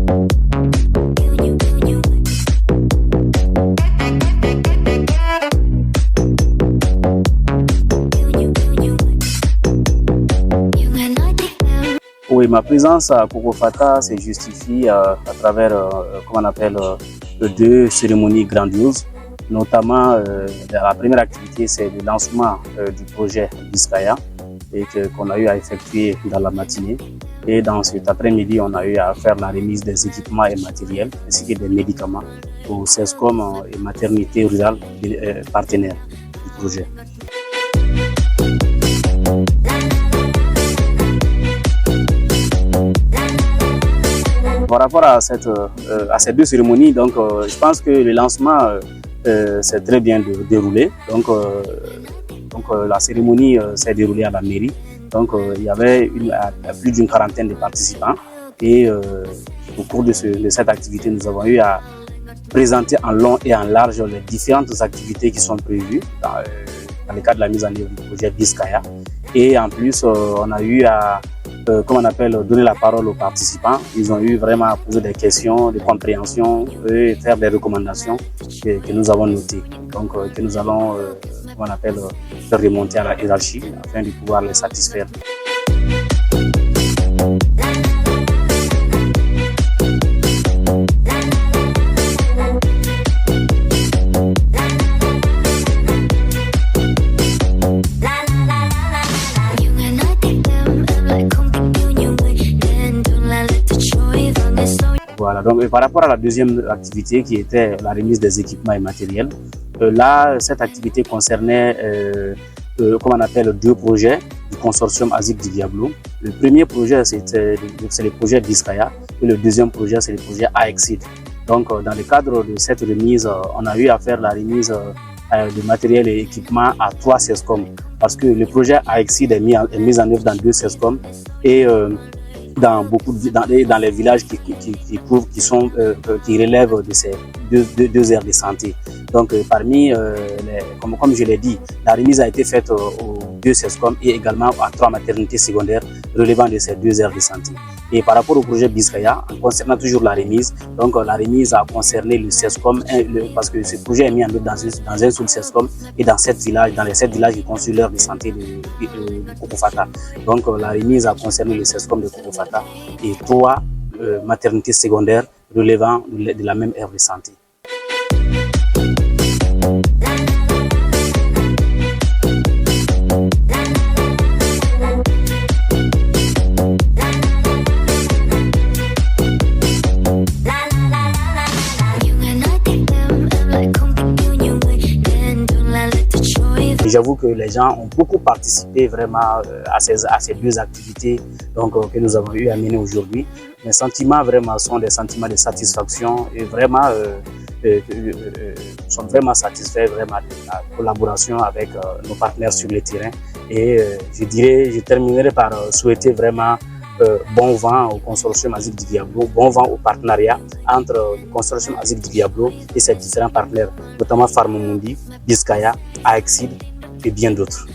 Oui, ma présence à Kokofata se justifie à travers, comment on appelle, deux cérémonies grandioses. Notamment, la première activité, c'est le lancement du projet Biscaya et qu'on a eu à effectuer dans la matinée. Et dans cet après-midi, on a eu à faire la remise des équipements et matériels ainsi que des médicaments au CESCOM et maternité rurale partenaires du projet. Par rapport à ces deux cérémonies, donc, je pense que le lancement s'est très bien déroulé. Donc, la cérémonie s'est déroulée à la mairie. Donc, il y avait plus d'une quarantaine de participants. Et au cours de cette activité, nous avons eu à présenter en long et en large les différentes activités qui sont prévues dans le cadre de la mise en œuvre du projet Biscaya. Et en plus, on a eu à donner la parole aux participants. Ils ont eu vraiment à poser des questions de compréhension et faire des recommandations que nous avons notées. Donc, que nous allons, faire remonter à la hiérarchie afin de pouvoir les satisfaire. Voilà, donc par rapport à la deuxième activité qui était la remise des équipements et matériels, là, cette activité concernait deux projets du consortium ASIC du Diablo. Le premier projet, c'est le projet Biscaya et le deuxième projet, c'est le projet AEXID. Donc, dans le cadre de cette remise, on a eu à faire la remise de matériel et équipements à 3 CESCOM parce que le projet AEXID est mis en œuvre dans 2 CESCOM et dans les villages qui relèvent de ces deux aires de santé. Donc comme je l'ai dit, la remise a été faite aux 2 CESCOM et également à 3 maternités secondaires relevant de ces 2 aires de santé. Et par rapport au projet Biscaya, concernant toujours la remise, donc la remise a concerné le CESCOM parce que ce projet est mis en œuvre dans un seul CESCOM et dans les 7 villages qui constituent l'aire de santé de Kokofata. Donc la remise a concerné le CESCOM de Kokofata et 3 maternités secondaires relevant de la même aire de santé. J'avoue que les gens ont beaucoup participé vraiment à ces 2 activités que nous avons eu à mener aujourd'hui. Mes sentiments vraiment sont des sentiments de satisfaction et vraiment sont vraiment satisfaits vraiment de la collaboration avec nos partenaires sur le terrain. Et je terminerai par souhaiter vraiment bon vent au consortium ASIC du Diablo, bon vent au partenariat entre le consortium ASIC du Diablo et ses différents partenaires, notamment Pharmamundi, Biscaya, AEXID et bien d'autres.